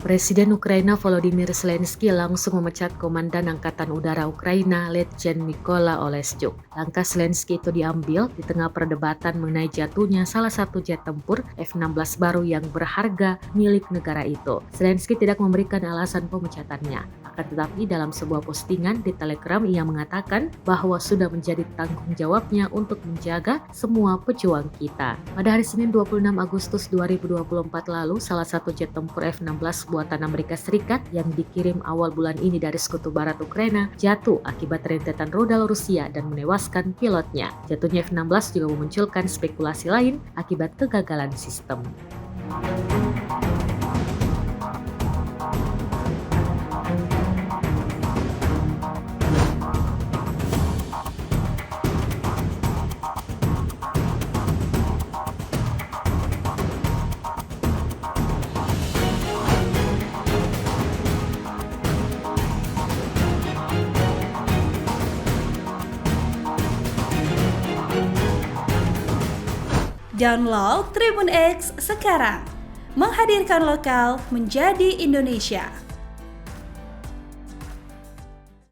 Presiden Ukraina Volodymyr Zelensky langsung memecat Komandan Angkatan Udara Ukraina Letjen Mykola Oleschuk. Langkah Zelensky itu diambil di tengah perdebatan mengenai jatuhnya salah satu jet tempur F-16 baru yang berharga milik negara itu. Zelensky tidak memberikan alasan pemecatannya. Akan tetapi dalam sebuah postingan di Telegram ia mengatakan bahwa sudah menjadi tanggung jawabnya untuk menjaga semua pejuang kita. Pada hari Senin 26 Agustus 2024 lalu, salah satu jet tempur F-16 buatan Amerika Serikat yang dikirim awal bulan ini dari sekutu barat Ukraina jatuh akibat rentetan rudal Rusia dan menewaskan pilotnya. Jatuhnya F-16 juga memunculkan spekulasi lain akibat kegagalan sistem. Download Tribun X sekarang, menghadirkan lokal menjadi Indonesia.